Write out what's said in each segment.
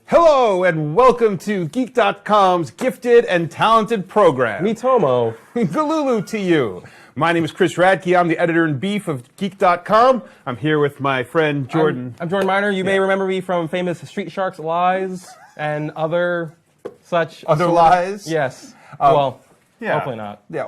Hello and welcome to Geek.com's gifted and talented program. Mitomo. Galulu to you. My name is Chris Radke. I'm the editor-in-chief of Geek.com. I'm here with my friend Jordan. I'm Jordan Miner. You may remember me from famous Street Sharks lies and other such. Other lies? Yes. Yeah. Hopefully not. Yeah,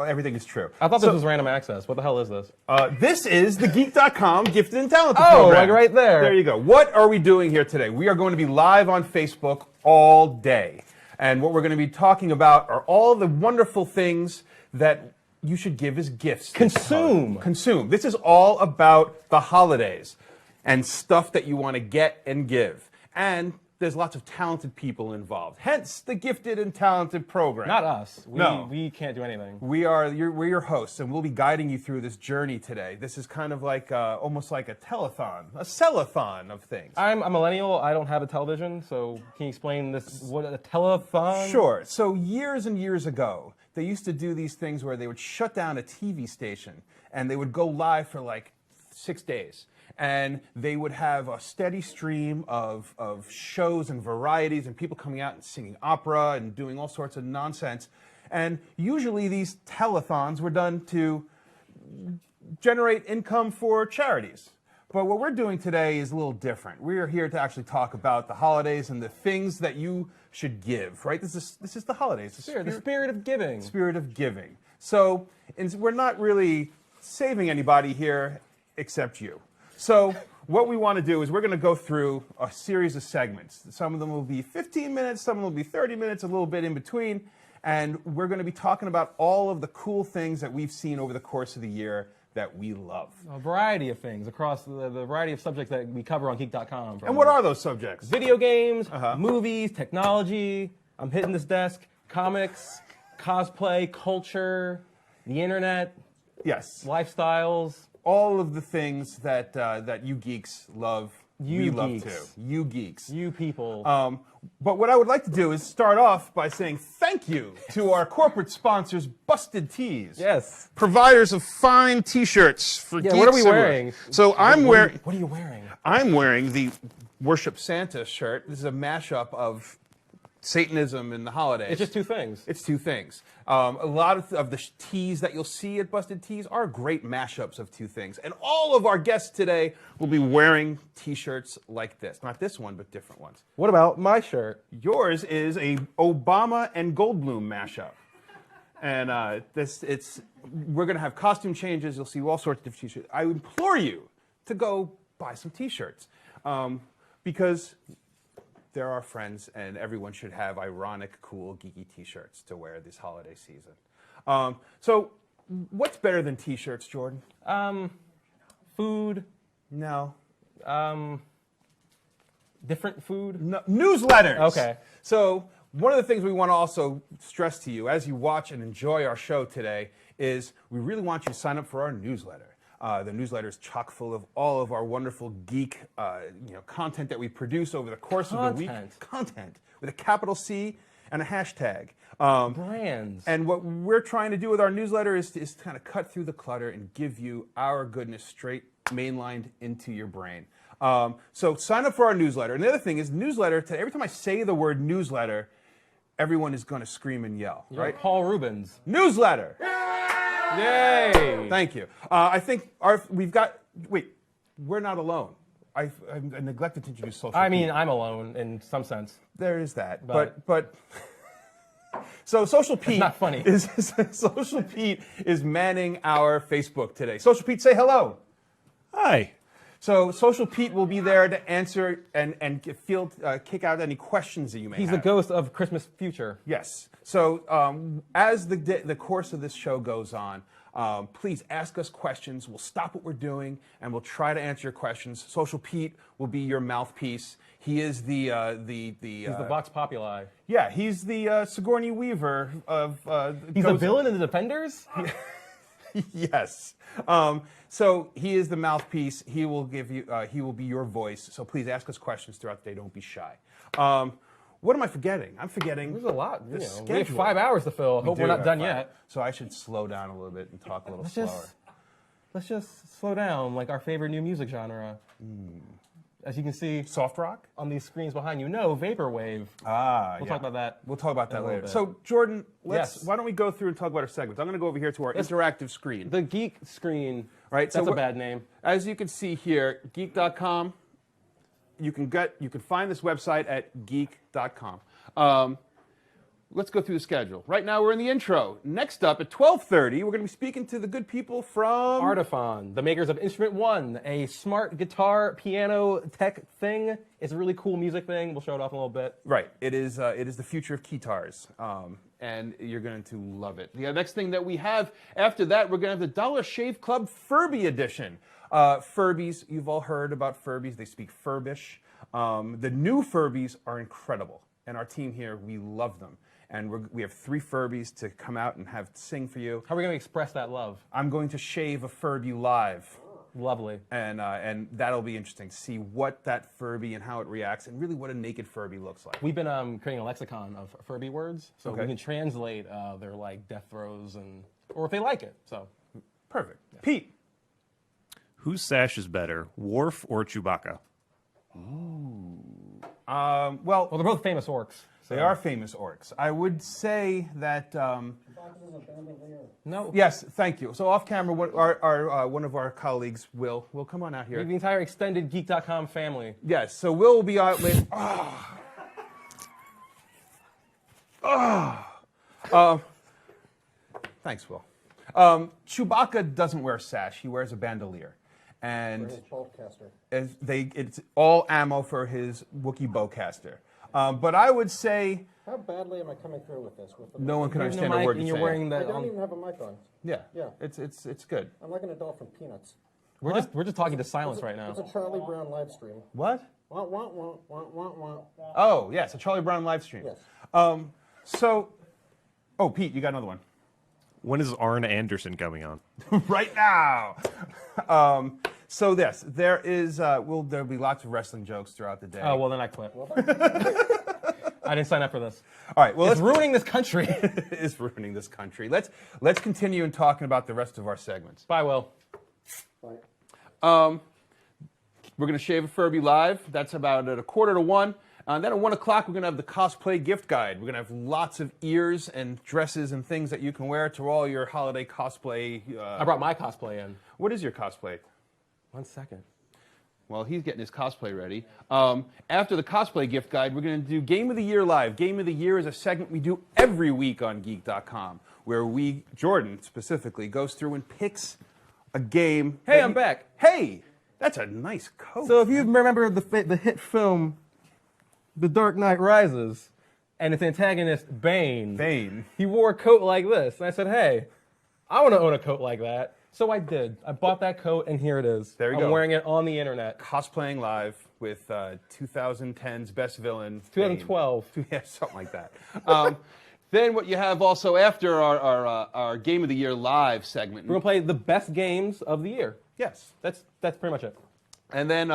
everything is true. I thought this was random access. What the hell is this? This is the Geek.com gifted and talented program. program. Like right there. There you go. What are we doing here today? We are going to be live on Facebook all day. And what we're going to be talking about are all the wonderful things that you should give as gifts. Consume. Consume. This is all about the holidays and stuff that you want to get and give. And there's lots of talented people involved. Hence the gifted and talented program. Not us. No. We can't do anything. We're your hosts, and we'll be guiding you through this journey today. This is kind of like almost like a telethon, a sellathon of things. I'm a millennial. I don't have a television, so can you explain this? What a telethon? Sure. So years and years ago, they used to do these things where they would shut down a TV station, and they would go live for like 6 days. And they would have a steady stream of shows and varieties and people coming out and singing opera and doing all sorts of nonsense. And usually these telethons were done to generate income for charities. But what we're doing today is a little different. We are here to actually talk about the holidays and the things that you should give, right? This is the holidays. The spirit of giving. Spirit of giving. So we're not really saving anybody here except you. So what we want to do is we're going to go through a series of segments. Some of them will be 15 minutes, some will be 30 minutes, a little bit in between. And we're going to be talking about all of the cool things that we've seen over the course of the year that we love. A variety of things across the variety of subjects that we cover on Geek.com. And what are those subjects? Video games, movies, technology, I'm hitting this desk, comics, cosplay, culture, the internet. Yes. Lifestyles. All of the things that you geeks love, we love too. You geeks. You people. But what I would like to do is start off by saying thank you to our corporate sponsors, Busted Tees. Yes. Providers of fine T-shirts for geeks. What are we wearing? So I'm wearing... What are you wearing? I'm wearing the Worship Santa shirt. This is a mashup of Satanism and the holidays. It's just two things. It's two things. A lot of the tees that you'll see at Busted Tees are great mashups of two things. And all of our guests today will be wearing T-shirts like this. Not this one, but different ones. What about my shirt? Yours is a Obama and Goldblum mashup. And we're going to have costume changes. You'll see all sorts of different T-shirts. I implore you to go buy some T-shirts because they're our friends, and everyone should have ironic, cool, geeky T-shirts to wear this holiday season. So, what's better than T-shirts, Jordan? Food. No. Different food? No. Newsletters! Okay. So, one of the things we want to also stress to you as you watch and enjoy our show today is we really want you to sign up for our newsletter. The newsletter is chock full of all of our wonderful geek content that we produce over the course of the week. Content with a capital C and a hashtag. Brands. And what we're trying to do with our newsletter is to kind of cut through the clutter and give you our goodness straight mainlined into your brain. So sign up for our newsletter. And the other thing is newsletter, every time I say the word newsletter, everyone is going to scream and yell, right? Like Paul Rubens. Newsletter! Yay! Thank you. I think we're not alone. I neglected to introduce Social Pete. I mean, I'm alone in some sense. There is that. But so Social Pete not funny. Social Pete is manning our Facebook today. Social Pete, say hello. Hi. So Social Pete will be there to answer and kick out any questions that you may have. He's the ghost of Christmas future. Yes. So as the course of this show goes on, please ask us questions. We'll stop what we're doing and we'll try to answer your questions. Social Pete will be your mouthpiece. He is the Vox Populi. Yeah, he's the Sigourney Weaver of. He's a villain in the Defenders. Yes. So he is the mouthpiece. He will give you. He will be your voice. So please ask us questions throughout the day. Don't be shy. What am I forgetting? I'm forgetting. There's a lot. We have 5 hours to fill. Hope we're not done yet. So I should slow down a little bit and talk a little slower. Let's just slow down, like our favorite new music genre. as you can see Soft rock? on these screens behind you, no, vaporwave. We'll talk about that. We'll talk about that little later. bit. So, Jordan, Yes. why don't we go through and talk about our segments? I'm going to go over here to our interactive screen. The Geek screen, Right, so that's a what- bad name. As you can see here, geek.com, you can find this website at geek.com. Let's go through the schedule. Right now we're in the intro. Next up at 12:30, we're going to be speaking to the good people from Artiphon, the makers of Instrument One, a smart guitar, piano tech thing. It's a really cool music thing. We'll show it off in a little bit. Right. It is the future of guitars, and you're going to love it. The next thing that we have after that, we're going to have the Dollar Shave Club Furby edition. Furbies, you've all heard about Furbies. They speak Furbish. The new Furbies are incredible, and our team here, we love them. And we have 3 Furbies to come out and have sing for you. How are we going to express that love? I'm going to shave a Furby live. Lovely. And that'll be interesting to see what that Furby and how it reacts, and really what a naked Furby looks like. We've been creating a lexicon of Furby words, so Okay. we can translate their like death throes or if they like it. So Perfect. Yeah. Pete. Whose sash is better, Worf or Chewbacca? Well, they're both famous orcs. So. they are famous orcs. I would say that. No. Yes, thank you. So off camera, one of our colleagues, Will come on out here. The entire extended Geek.com family. Yes, so Will will be out with. Thanks, Will. Chewbacca doesn't wear a sash; he wears a bandolier, and it's all ammo for his Wookiee bowcaster. But I would say How badly am I coming through with this? no one can There's no understand a mic, word and you're you're saying. wearing I the. don't even have a mic on. Yeah, Yeah. it's good. I'm like an adult from Peanuts. We're just talking to silence right now. It's a Charlie Brown live stream. What? Wah, wah, wah, wah, wah, wah. Oh, yes, a Charlie Brown live stream. Yes. Pete, you got another one. When is Arn Anderson coming on? Right now. There'll be lots of wrestling jokes throughout the day. Oh well, then I quit. I didn't sign up for this. All right. Well, It's ruining this country. it is ruining this country. Let's continue in talking about the rest of our segments. Bye, Will. Bye. We're going to shave a Furby live. That's about at 1:45. Then at 1 o'clock, we're going to have the cosplay gift guide. We're going to have lots of ears and dresses and things that you can wear to all your holiday cosplay. I brought my cosplay in. What is your cosplay? 1 second. Well, he's getting his cosplay ready. After the cosplay gift guide, we're going to do Game of the Year Live. Game of the Year is a segment we do every week on Geek.com, where Jordan specifically, goes through and picks a game. Hey, I'm back. Hey, that's a nice coat. So if you remember the hit film, The Dark Knight Rises, and its antagonist Bane, he wore a coat like this, and I said, "Hey, I want to own a coat like that." So I did. I bought that coat, and here it is. There you I'm go. wearing it on the internet. Cosplaying live with 2010's best villain. 2012. Bane. Yeah, something like that. Then what you have also after our Game of the Year Live segment. We're gonna play the best games of the year. Yes. That's pretty much it. And then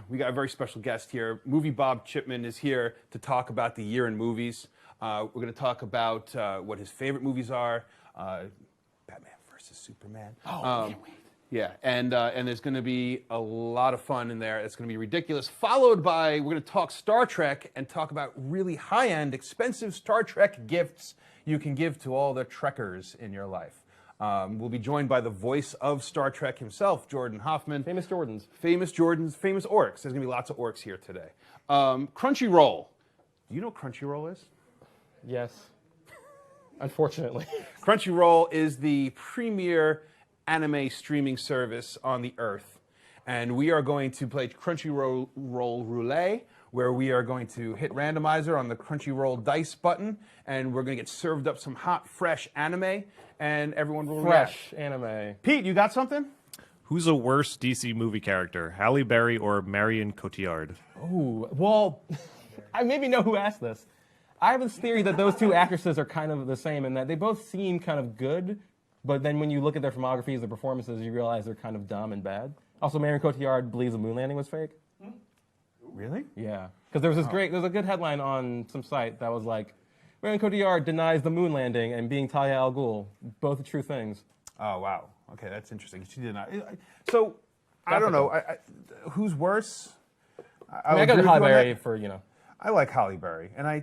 we got a very special guest here. Movie Bob Chipman is here to talk about the year in movies. We're going to talk about what his favorite movies are. Batman versus Superman. Oh, can't wait. Yeah, and there's going to be a lot of fun in there. It's going to be ridiculous. Followed by, we're going to talk Star Trek and talk about really high-end, expensive Star Trek gifts you can give to all the Trekkers in your life. We'll be joined by the voice of Star Trek himself, Jordan Hoffman. Famous Jordans. Famous Jordans, famous orcs. There's going to be lots of orcs here today. Crunchyroll. Do you know what Crunchyroll is? Yes. Unfortunately. Crunchyroll is the premier anime streaming service on the earth. And we are going to play Crunchyroll Roulette, where we are going to hit randomizer on the Crunchyroll dice button, and we're going to get served up some hot, fresh anime, and everyone will react. Fresh anime. Pete, you got something? Who's a worse DC movie character, Halle Berry or Marion Cotillard? Ooh, well, I maybe know who asked this. I have this theory that those two actresses are kind of the same in that they both seem kind of good, but then when you look at their filmographies, their performances, you realize they're kind of dumb and bad. Also, Marion Cotillard believes the moon landing was fake. Really? Yeah, because there was there's a good headline on some site that was like, Marion Cotillard denies the moon landing and being Talia al Ghul, both true things. Oh, wow. Okay, that's interesting. She did not. So, I don't know. Who's worse? I mean, I agree got with Halle you on Berry that. for, you know. I like Halle Berry, and I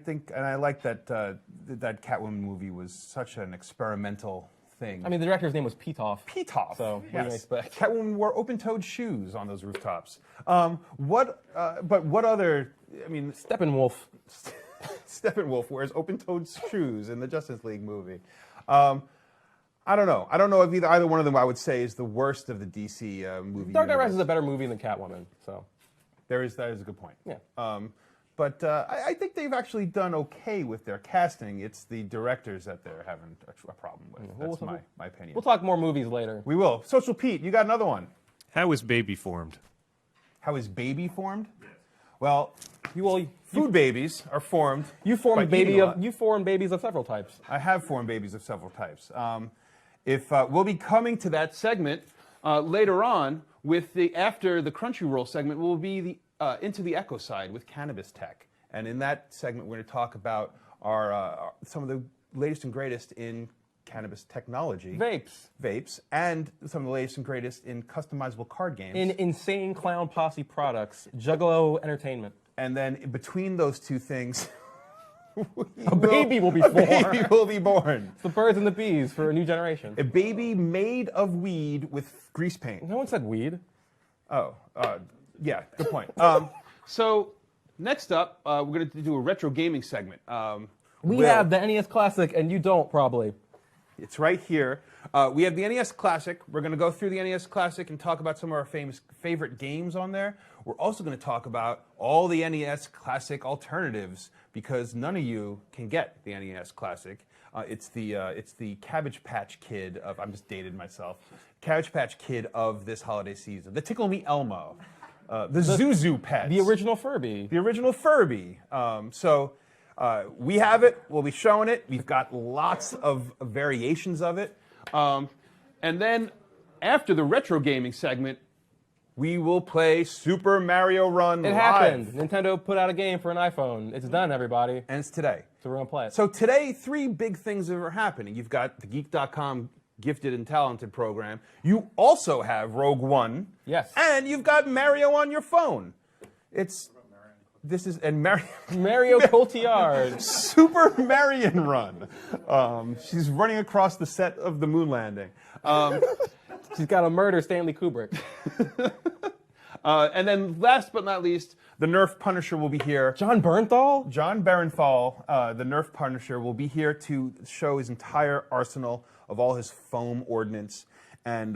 like that that Catwoman movie was such an experimental thing. I mean, the director's name was Pitoff. Pitoff. So, what do you expect? Catwoman wore open-toed shoes on those rooftops. But what other? I mean, Steppenwolf. Steppenwolf wears open-toed shoes in the Justice League movie. I don't know. I don't know if either one of them I would say is the worst of the DC movie. Dark Knight universe. Rises is a better movie than Catwoman. So. That is a good point. Yeah. But I think they've actually done okay with their casting. It's the directors that they're having a problem with. That's my opinion. We'll talk more movies later. We will. Social Pete, you got another one. How is Baby formed? How is baby formed? Well, You food babies are formed. You formed by eating a lot. babies of several types. I have formed babies of several types. If we'll be coming to that segment later on with after the Crunchyroll segment, will be into the Echo side with cannabis tech, and in that segment we're going to talk about our some of the latest and greatest in cannabis technology, vapes, and some of the latest and greatest in customizable card games, In Insane Clown Posse products, Juggalo Entertainment. and then between those two things. A baby will be born. Baby will be born. It's the birds and the bees for a new generation. A baby made of weed with grease paint. No one said weed. Oh, yeah, good point. So next up, we're going to do a retro gaming segment. We have the NES Classic, and you don't, probably. It's right here. We have the NES Classic. We're going to go through the NES Classic and talk about some of our favorite games on there. We're also going to talk about all the NES Classic alternatives because none of you can get the NES Classic. It's the Cabbage Patch Kid of, I'm just dated myself, Cabbage Patch Kid of this holiday season. The Tickle Me Elmo. The Zuzu Pets. The original Furby. The original Furby. We have it. We'll be showing it. We've got lots of variations of it. And then after the retro gaming segment, we will play Super Mario Run It live. happened. Nintendo put out a game for an iPhone. It's done, everybody. And it's today. So we're going to play it. So today, 3 big things are happening. You've got the Geek.com Gifted and Talented program. You also have Rogue One. Yes. And you've got Mario on your phone. Mario Cotillard. Super Marion Run. She's running across the set of the moon landing. She's got to murder Stanley Kubrick. And then last but not least, the Nerf Punisher will be here. John Bernthal? John Barenthal, the Nerf Punisher, will be here to show his entire arsenal of all his foam ordnance. And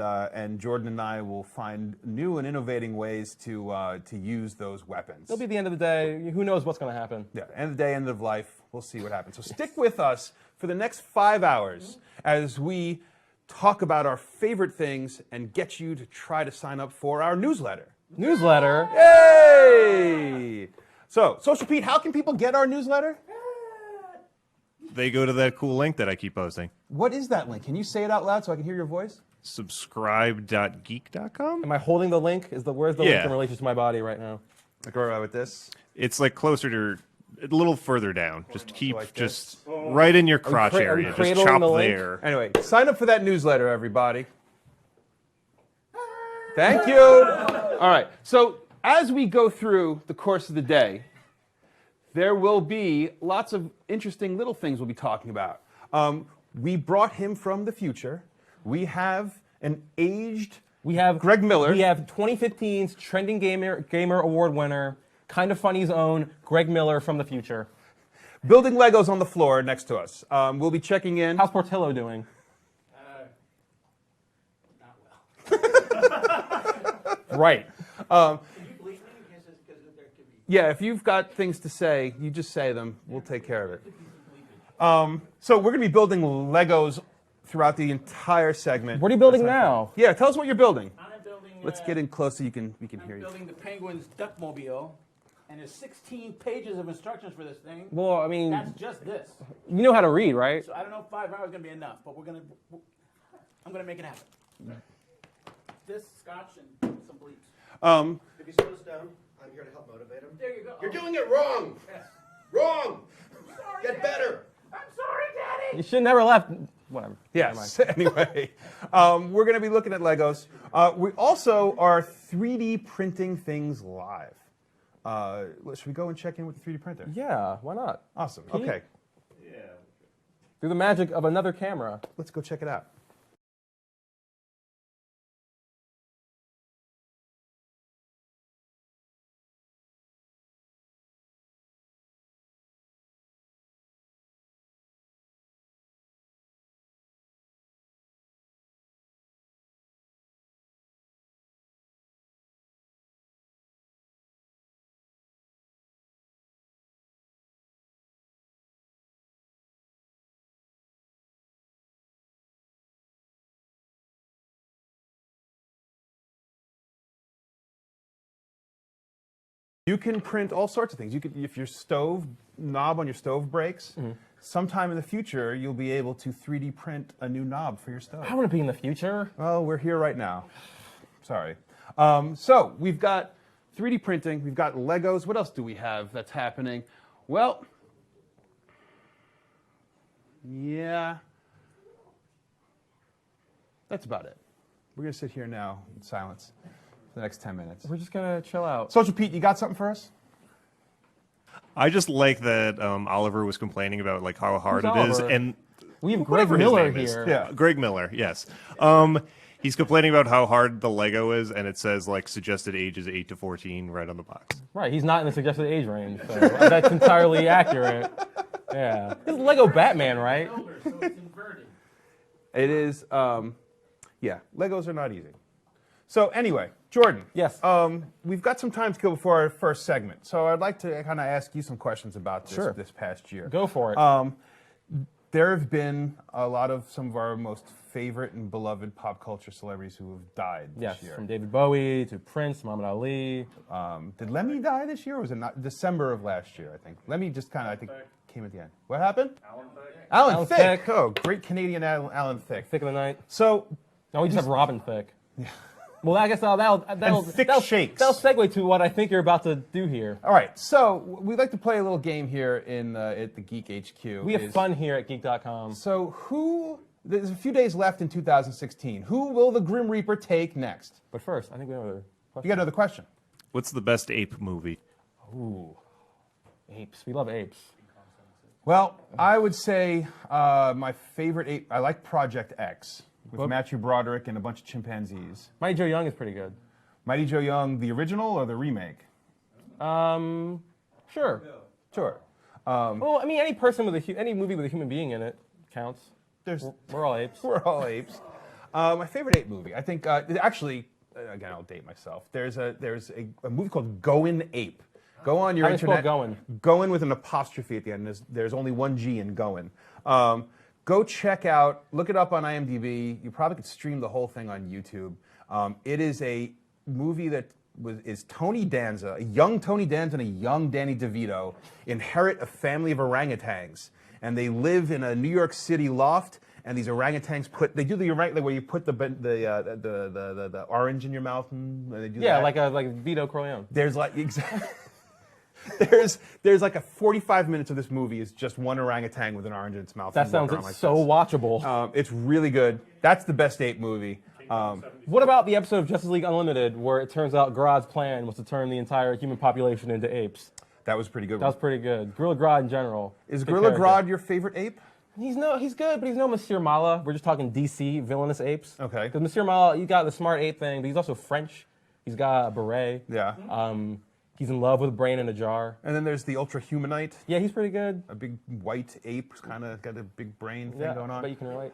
Jordan and I will find new and innovating ways to use those weapons. It'll be the end of the day. Who knows what's going to happen? Yeah, end of the day, end of life. We'll see what happens. So stick with us for the next 5 hours as we talk about our favorite things and get you to try to sign up for our newsletter. Newsletter? Yay! So, Social Pete, how can people get our newsletter? They go to that cool link that I keep posting. What is that link? Can you say it out loud so I can hear your voice? Subscribe.geek.com? Am I holding the link? Where's the link Yeah. in relation to my body right now? Like right with this. It's like closer to, a little further down. Just keep, like just right in your crotch are you area. Just cradling chop the link? there. Anyway, sign up for that newsletter, everybody. Thank you. All right. So as we go through the course of the day, there will be lots of interesting little things we'll be talking about. We brought him from the future. We have an aged Greg Miller. We have 2015's Trending Gamer Award winner, Kind of Funny's own Greg Miller from the future. Building Legos on the floor next to us. We'll be checking in. How's Portillo doing? Not well. Right. Can you bleep me? Because there could be. Yeah, if you've got things to say, you just say them. We'll take care of it. So we're going to be building Legos throughout the entire segment. What are you building now? Yeah, tell us what you're building. I'm building. Let's get in close so we can hear I'm you. building the Penguins Duckmobile, and there's 16 pages of instructions for this thing. Well, I mean, That's just this. you know how to read, right? So I don't know if 5 hours is gonna be enough, but I'm gonna make it happen. This scotch and some bleeps. If he slows down, I'm here to help motivate him. There you go. You're doing it wrong! Wrong! Sorry, Get Daddy. better! I'm sorry, Daddy. You should never left. Whatever. Yes, anyway, we're going to be looking at Legos. We also are 3D printing things live. Should we go and check in with the 3D printer? Yeah, why not? Awesome. Pete? Okay, Through the magic of another camera. let's go check it out. You can print all sorts of things. You could, if your stove knob on your stove breaks, sometime in the future you'll be able to 3D print a new knob for your stove. I want to be in the future. Well, we're here right now. Sorry. So we've got 3D printing. We've got Legos. What else do we have that's happening? Well, yeah, that's about it. We're gonna sit here now in silence for the next 10 minutes. We're just going to chill out. Social Pete, you got something for us? I just like that Oliver was complaining about like how hard Who's it is, Oliver? and We have Greg whatever his Miller name is. here. Yeah. Greg Miller, yes. He's complaining about how hard the Lego is, and it says like suggested age is 8 to 14 right on the box. Right, he's not in the suggested age range, so that's entirely accurate. Yeah. This is Lego Batman, right? Older, so it's inverted. It is, yeah, Legos are not easy. So anyway, Jordan. Yes. We've got some time to go before our first segment, so I'd like to kind of ask you some questions about this, Sure. this past year. Go for it. There have been a lot of some of our most favorite and beloved pop culture celebrities who have died Yes, this year. from David Bowie to Prince, Muhammad Ali. Did Lemmy die this year, or was it not December of last year? I think Lemmy just kind of, I think, came at the end. What happened? Alan Alan Thicke. Thicke. Oh, great Canadian Alan Thicke. Thick of the night. So No, we just have Robin Thicke. Well, I guess that'll Thick shakes. That'll segue to what I think you're about to do here. all right, so we'd like to play a little game here in at the Geek HQ. We have fun here at Geek.com. So there's a few days left in 2016. Who will the Grim Reaper take next? But first, I think we have another You question. got another question? What's the best ape movie? Ooh, apes. We love apes. Well, I would say my favorite ape, I like Project X with Matthew Broderick and a bunch of chimpanzees. Mighty Joe Young is pretty good. Mighty Joe Young, the original or the remake? Sure. Sure. Well, I mean, any movie with a human being in it counts. There's, We're all apes. we're all apes. My favorite ape movie, I think, actually, again, I'll date myself. There's a movie called Goin' Ape. Go on your How do you spell internet. Goin'? Goin' with an apostrophe at the end. There's only one G in Goin'. Go check out, look it up on IMDb. You probably could stream the whole thing on YouTube. It is a movie that is Tony Danza, a young Tony Danza and a young Danny DeVito inherit a family of orangutans, and they live in a New York City loft. And these orangutans they do the orangutan where you put the orange in your mouth. And they do Yeah, that. like Vito Corleone. There's like there's like a 45 minutes of this movie is just one orangutan with an orange in its mouth. That and walking sounds around like so this. watchable. It's really good. That's the best ape movie. What about the episode of Justice League Unlimited where it turns out Grodd's plan was to turn the entire human population into apes? That was pretty good. That was pretty good. Gorilla Grodd in general. Is good Gorilla character. Grodd your favorite ape? He's good, but he's no Monsieur Mala. We're just talking DC villainous apes. Okay. Because Monsieur Mala, you got the smart ape thing, but he's also French. He's got a beret. Yeah. He's in love with a brain in a jar. And then there's the Ultra Humanite, Yeah, he's pretty good. a big white ape, kind of got a big brain thing Yeah, going on. but you can relate.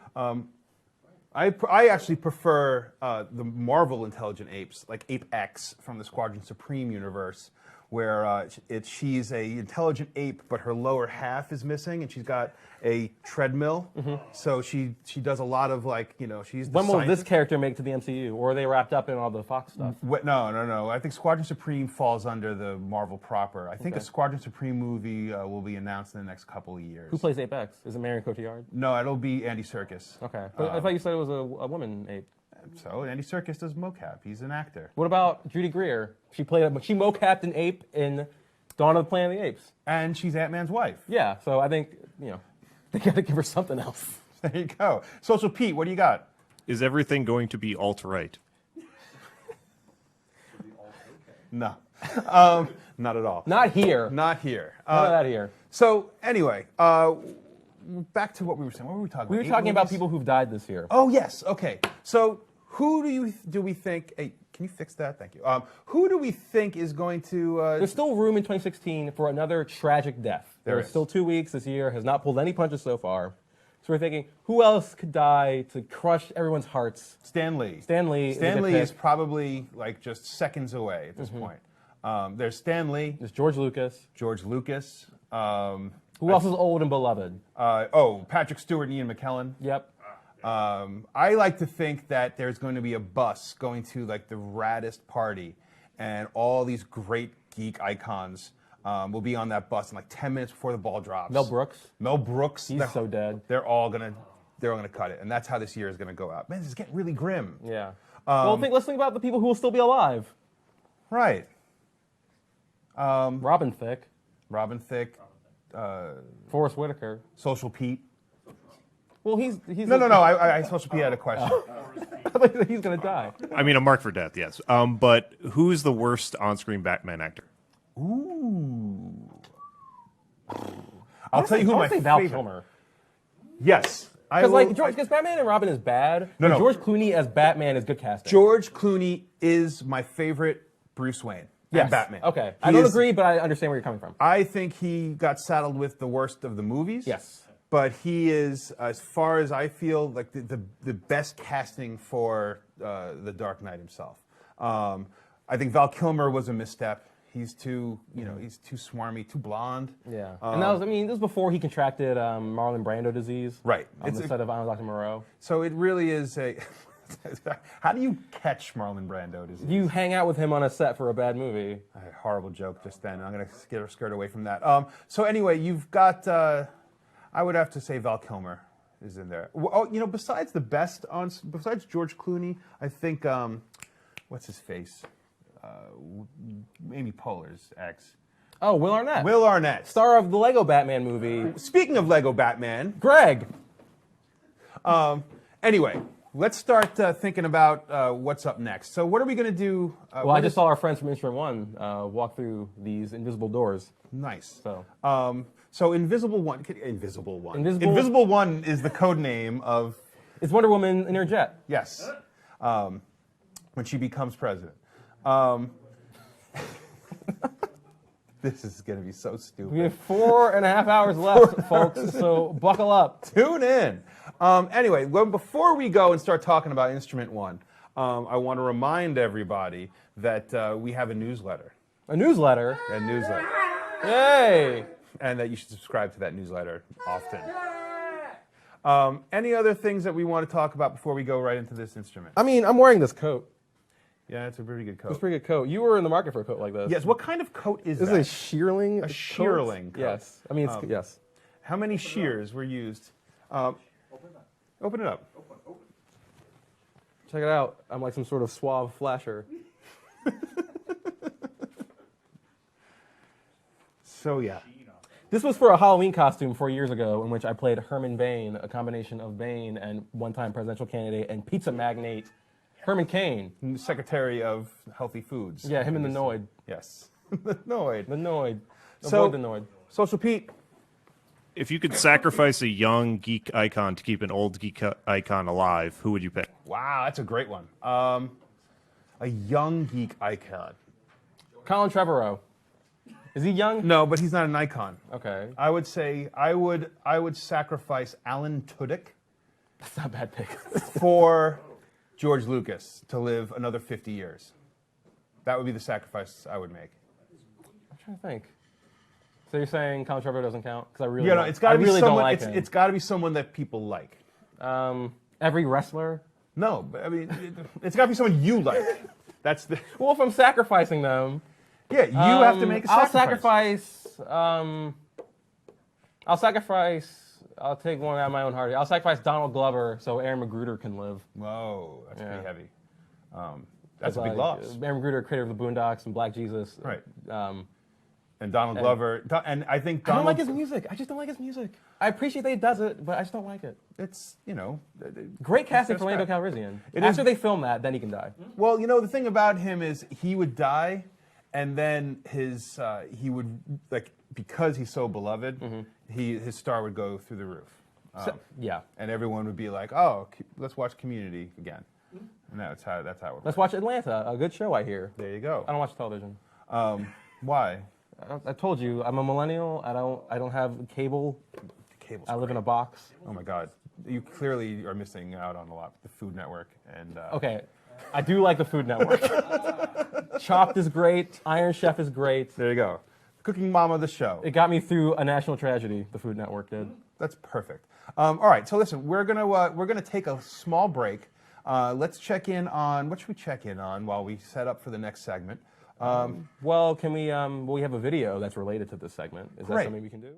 I actually prefer the Marvel intelligent apes, like Ape X from the Squadron Supreme universe, where she's a intelligent ape, but her lower half is missing, and she's got a treadmill. So she does a lot of she's. The When will this scientist. character make it to the MCU? Or are they wrapped up in all the Fox stuff? No. I think Squadron Supreme falls under the Marvel proper. I think a Okay. Squadron Supreme movie will be announced in the next couple of years. Who plays Ape X? Is it Marion Cotillard? No, it'll be Andy Serkis. Okay. But I thought you said it was a woman ape. So Andy Serkis does mocap. He's an actor. What about Judy Greer? She mocapped an ape in Dawn of the Planet of the Apes. And she's Ant-Man's wife. Yeah, so I think, they gotta give her something else. There you go. Social Pete, what do you got? Is everything going to be alt-right? No, not at all. Not here. Not here. None of that here. So anyway, back to what we were saying. What were we talking about? We were 8 talking about movies? people who've died this year. Oh yes. Okay. So who do we think? Hey, can you fix that? Thank you. Who do we think is going to? There's still room in 2016 for another tragic death. There There's is. still 2 weeks this year, has not pulled any punches so far. So we're thinking, who else could die to crush everyone's hearts? Stan Lee. Stan Lee. Stan a Lee good is pick. probably like just seconds away at this point. There's Stan Lee, There's George Lucas. George Lucas. Who else is old and beloved? Patrick Stewart and Ian McKellen. Yep. I like to think that there's going to be a bus going to like the raddest party, and all these great geek icons will be on that bus in like 10 minutes before the ball drops. Mel Brooks. Mel Brooks. He's so dead. They're all gonna cut it, and that's how this year is gonna go out. Man, this is getting really grim. Yeah. Let's think about the people who will still be alive. Right. Robin Thicke. Robin Thicke, Forrest Whitaker. Social Pete. Well, he's No. I Social Pete had a question. he's gonna die. I mean, a mark for death, yes. But who's the worst on-screen Batman actor? Ooh. I'll tell you who I my would say Val favorite. Kilmer. Yes. Because Batman and Robin is bad. No, but no. George Clooney as Batman is good casting. George Clooney is my favorite Bruce Wayne Yes. and Batman. Okay. He I don't is- agree, but I understand where you're coming from. I think he got saddled with the worst of the movies. Yes. But he is, as far as I feel, like the best casting for the Dark Knight himself. I think Val Kilmer was a misstep. He's too, he's too swarmy, too blonde. Yeah. And that was, this was before he contracted Marlon Brando disease. Right. On the set of I Am Dr. Moreau. So it really is a. How do you catch Marlon Brando disease? You hang out with him on a set for a bad movie. A horrible joke just then. I'm going to get her scared away from that. So anyway, you've got. I would have to say Val Kilmer is in there. Besides besides George Clooney, I think what's his face? Amy Poehler's ex. Oh, Will Arnett. Will Arnett. Star of the Lego Batman movie. Speaking of Lego Batman, Greg. anyway, let's start thinking about what's up next. So what are we going to do? Well, I just saw our friends from Instrument One walk through these invisible doors. Nice. So Invisible One. Invisible One is the code name of it's Wonder Woman in her jet. yes, when she becomes president. This is going to be so stupid. We have 4.5 hours left, folks. So buckle up. Tune in. Anyway, before we go and start talking about Instrument One, I want to remind everybody that we have a newsletter. A newsletter. A newsletter. Yay! And that you should subscribe to that newsletter often. Any other things that we want to talk about before we go right into this instrument? I'm wearing this coat. Yeah, it's a pretty good coat. It's a pretty good coat. You were in the market for a coat like this. Yes, what kind of coat is This that? is a shearling. A shearling coat. Yes. Yes. How many shears were used? Open it up. Check it out. I'm like some sort of suave flasher. So yeah. This was for a Halloween costume 4 years ago in which I played Herman Bain, a combination of Bain and one-time presidential candidate and pizza magnate Herman Cain. Secretary of Healthy Foods. Yeah, him and the Noid. Yes. The Noid. The Noid. So- Avoid the Noid. Social Pete. If you could sacrifice a young geek icon to keep an old geek icon alive, who would you pick? Wow, that's a great one. A young geek icon. Colin Trevorrow. Is he young? No, but he's not an icon. Okay. I would say I would sacrifice Alan Tudyk That's not a bad pick. for George Lucas to live another 50 years. That would be the sacrifice I would make. I'm trying to think. So you're saying Colin Trevorrow doesn't count? Because I really, Yeah, no, it's got to be really someone. don't like him. It's got to be someone that people like. Every wrestler. No, but I mean, it's got to be someone you like. That's the. Well, if I'm sacrificing them, Yeah, you have to make a sacrifice. I'll take one out of my own heart. I'll sacrifice Donald Glover so Aaron Magruder can live. Whoa, that's Yeah. pretty heavy. That's a big Like, loss. Aaron Magruder, creator of the Boondocks and Black Jesus. Right. And Donald Glover, and I think I don't Donald. like his music. I just don't like his music. I appreciate that he does it, but I just don't like it. It's Great casting That's for Lando fair. Calrissian. It After is- they film that, then he can die. Well, the thing about him is he would die, and then he would like because he's so beloved, his star would go through the roof. Yeah. And everyone would be like, "Oh, let's watch Community again." And that's how it Let's works. watch Atlanta, a good show, I hear. There you go. I don't watch television. Why? I told you, I'm a millennial. I don't have cable. Cable's I live in a great. box. Oh my God, you clearly are missing out on a lot. The Food Network and Okay, I do like the Food Network. Chopped is great. Iron Chef is great. There you go. Cooking Mama, the show. It got me through a national tragedy. The Food Network did. That's perfect. All right, so listen, we're gonna take a small break. Let's check in on what should we check in on while we set up for the next segment. Well, can we? We have a video that's related to this segment. Is that Great. something we can do?